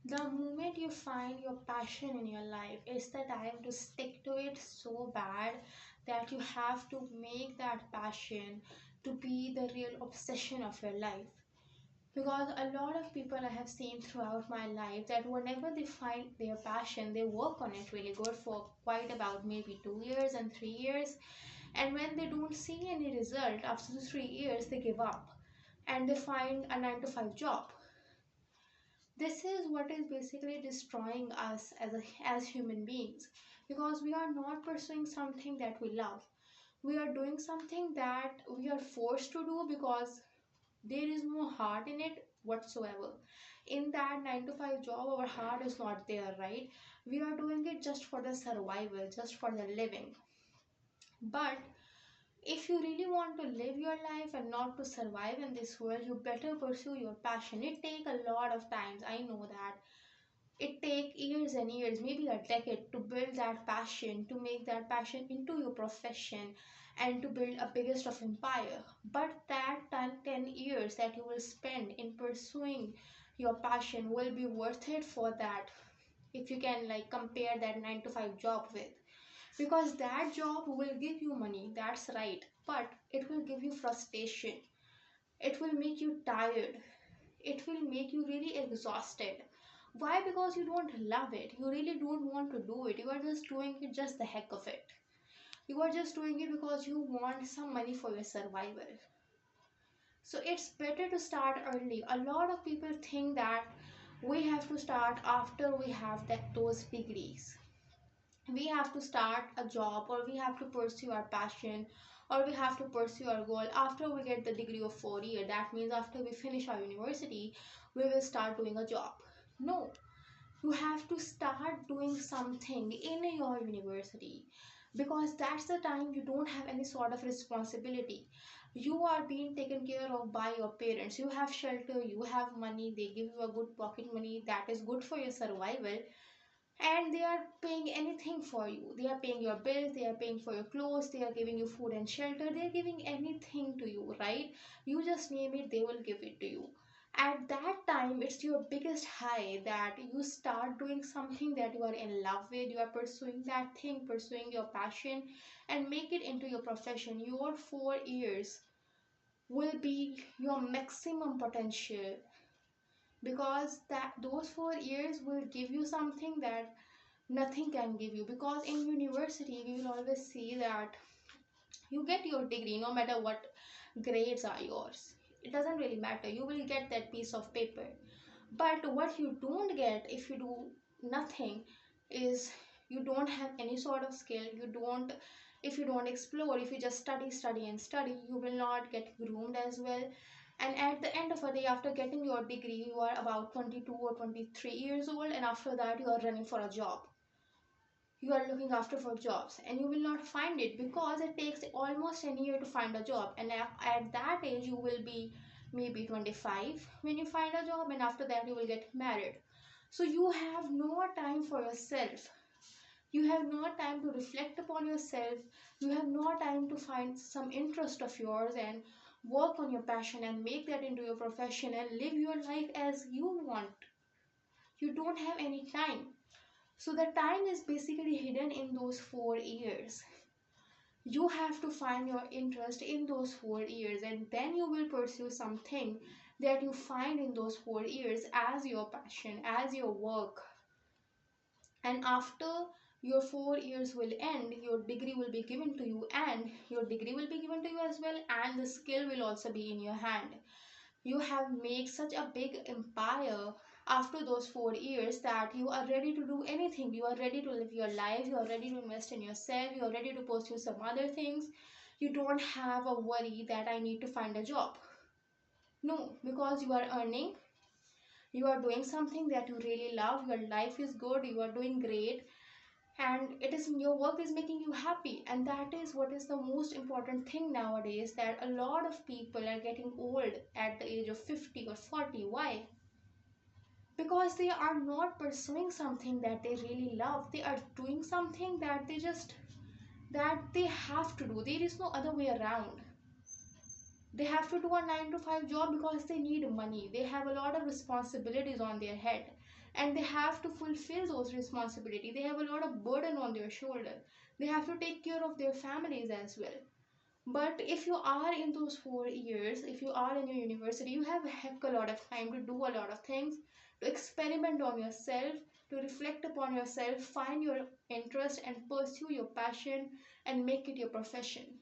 The moment you find your passion in your life, it's the time to stick to it so bad that you have to make that passion to be the real obsession of your life. Because a lot of people I have seen throughout my life that whenever they find their passion, they work on it really good for quite about maybe 2 years and 3 years. And when they don't see any result after the 3 years, they give up and they find a 9 to 5 job. This is what is basically destroying us as human beings, because we are not pursuing something that we love. We are doing something that we are forced to do because there is no heart in it whatsoever. In that 9 to 5 job, our heart is not there, right? We are doing it just for the survival, just for the living. But if you really want to live your life and not to survive in this world, you better pursue your passion. It take a lot of times, I know that. It take years and years, maybe a decade, to build that passion, to make that passion into your profession, and to build a biggest of empire. But that 10 years that you will spend in pursuing your passion will be worth it for that, if you can like compare that 9 to 5 job with. Because that job will give you money, that's right, but it will give you frustration. It will make you tired. It will make you really exhausted. Why? Because you don't love it. You really don't want to do it. You are just doing it just the heck of it. You are just doing it because you want some money for your survival. So it's better to start early. A lot of people think that we have to start after we have those degrees. We have to start a job, or we have to pursue our passion, or we have to pursue our goal after we get the degree of 4 year. That means after we finish our university, we will start doing a job. No, you have to start doing something in your university, because that's the time you don't have any sort of responsibility. You are being taken care of by your parents. You have shelter, you have money, they give you a good pocket money that is good for your survival, and they are paying anything for you. They are paying your bills, they are paying for your clothes, they are giving you food and shelter, they are giving anything to you, right? You just name it, they will give it to you. At that time, it's your biggest high that you start doing something that you are in love with. You are pursuing that thing, pursuing your passion, and make it into your profession. Your 4 years will be your maximum potential, because that those 4 years will give you something that nothing can give you. Because in university we will always see that you get your degree no matter what grades are yours. It doesn't really matter, you will get that piece of paper. But what you don't get if you do nothing is, you don't have any sort of skill. You don't, if you don't explore, if you just study and study, you will not get groomed as well. And at the end of the day, after getting your degree, you are about 22 or 23 years old, and after that you are running for a job. You are looking after for jobs, and you will not find it because it takes almost a year to find a job. And at that age you will be maybe 25 when you find a job, and after that you will get married. So you have no time for yourself. You have no time to reflect upon yourself. You have no time to find some interest of yours and work on your passion and make that into your profession and live your life as you want. You don't have any time. So the time is basically hidden in those 4 years. You have to find your interest in those 4 years, and then you will pursue something that you find in those 4 years as your passion, as your work. And after your 4 years will end, your degree will be given to you, and your degree will be given to you as well, and the skill will also be in your hand. You have made such a big empire after those 4 years that you are ready to do anything. You are ready to live your life, you are ready to invest in yourself, you are ready to pursue some other things. You don't have a worry that I need to find a job. No, because you are earning, you are doing something that you really love, your life is good, you are doing great, and it is your work is making you happy. And that is what is the most important thing nowadays, that a lot of people are getting old at the age of 50 or 40. Why? Because they are not pursuing something that they really love. They are doing something that they have to do. There is no other way around. They have to do a 9 to 5 job because they need money. They have a lot of responsibilities on their head. and they have to fulfill those responsibilities. They have a lot of burden on their shoulder. They have to take care of their families as well. But if you are in those 4 years, if you are in your university, you have a heck a lot of time to do a lot of things, to experiment on yourself, to reflect upon yourself, find your interest and pursue your passion and make it your profession.